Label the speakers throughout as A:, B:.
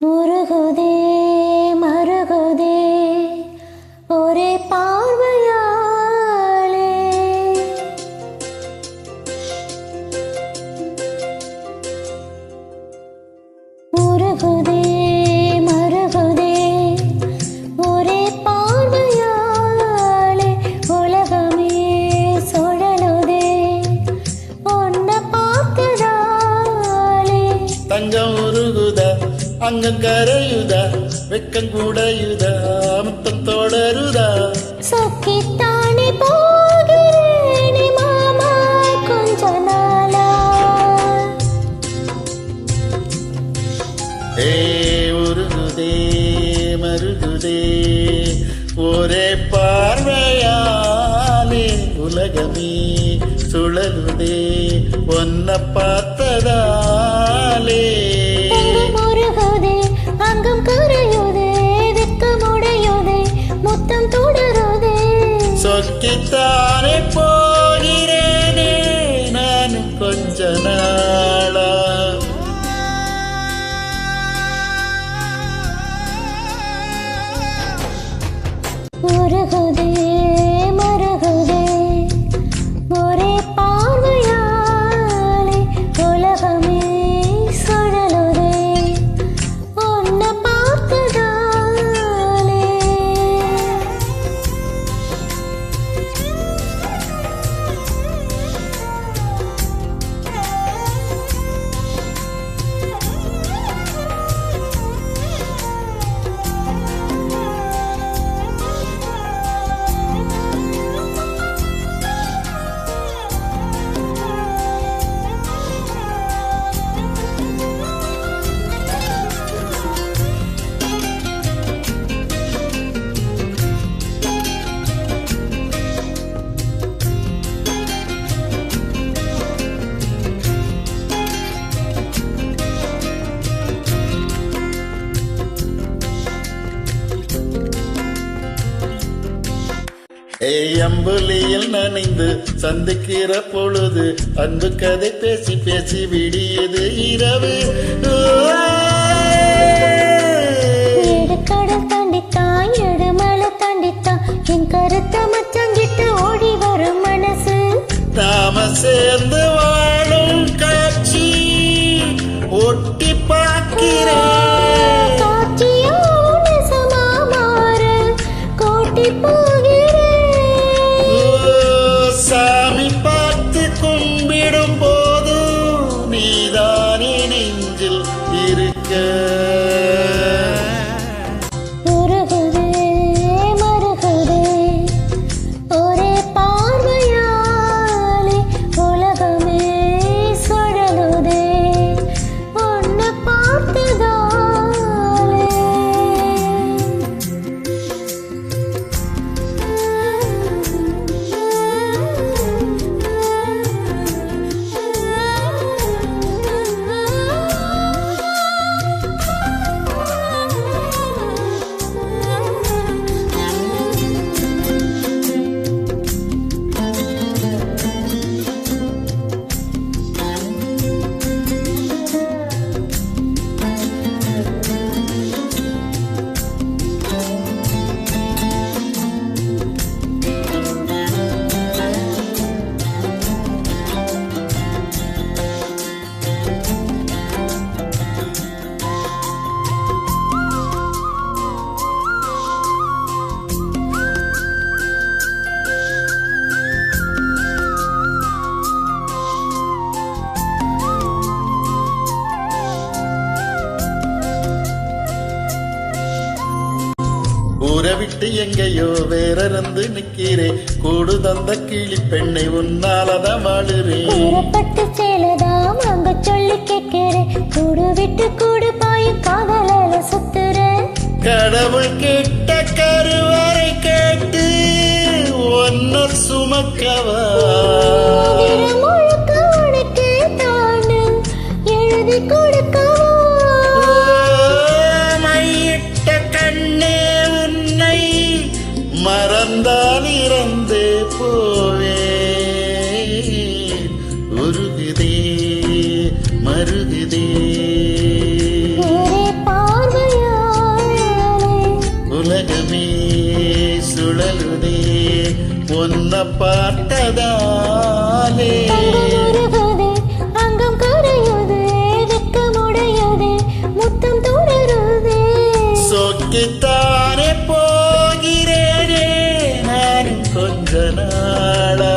A: உருகுதே மருகுதே ஒரே பார்வையாலே. உருகுதே மருகுதே ஒரே பார்வையாலே. உலகமே சுழலுதே உன்னை பார்த்ததாலே.
B: தங்கம் உருகுதா அங்கம் கரையுதா வெக்கம் கூடையுதா முத்தம் தொடருதா.
A: சொக்கித்தானே போகிறேனே மாமா கொஞ்ச நாளா.
B: உருகுதே மருகுதே ஒரே பார்வையாலே. உலகமே சுழலுதே ஒன்ன பார்த்ததாலே.
A: முருகுதே அங்கம் கரையுதே வெக்கமுடையுதே முத்தம் தொடருதே.
B: சொக்கித்தானே போகிறேனே நானும் கொஞ்ச நாளா.
A: உருகுதே மருகுதே ஒரே பார்வையாலே. உலகமே சுழலுதே உன்னை பார்த்ததாலே.
B: அம்புலியில் நனைந்து சந்திக்கிற பொழுது அன்பு கதை பேசி பேசி விடியது இரவு.
A: கடல் தாண்டித்தான் எடுமலை தாண்டித்தான் என் கருத்த மச்சங்கிட்ட ஓடி வரும் மனசு.
B: நாம சேர்ந்து வாழும் காட்சி ஒட்டி பார்க்கிறேன்.
A: காட்சியோட சமாமாற கோட்டி போகிறேன்.
B: சாமி பார்த்து கும்பிடும் போதும் நீதானே நெஞ்சில் இருக்க.
A: உருகுதே மருகுதே ஒரே பார்வையாலே. உலகமே சுழலுதே உன்னை பார்த்ததாலே.
B: ஊரை விட்டு எங்கேயோ வேறந்து நிக்கிறேன். கூடு தந்த கிளி பெண்ணை உன்னாலதான் வாழுறேன்.
A: கூறப்பட்டு சேலதாம் அங்க சொல்லி கேட்கிறேன். கூடு விட்டு கூடு பாயும் காதலால சுத்துறேன்.
B: கடவுள் கிட்ட கருவறை கேட்டு ஒன்ன சுமக்கவா.
A: முழுக்க உனக்கு தானு எழுதி கொடுக்கவா.
B: மையிட்ட கண்ணே உன்னை மறந்தால் இறந்தே போவேன். உருகுதே மருகுதே
A: ஒரே பார்வை
B: உலகமே சுழலுதே ஒன்ன பார்த்ததாலே
A: உருகுதே, அங்கம் கரையுதே, வெட்கமுடையுதே, முத்தம் தொடருதே.
B: சொக்கித்தானே போகிறேனே நானும் கொஞ்ச நாளா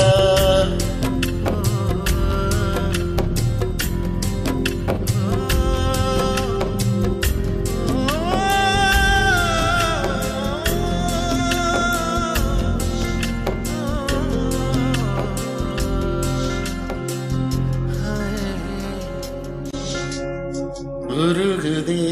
B: உருகுதே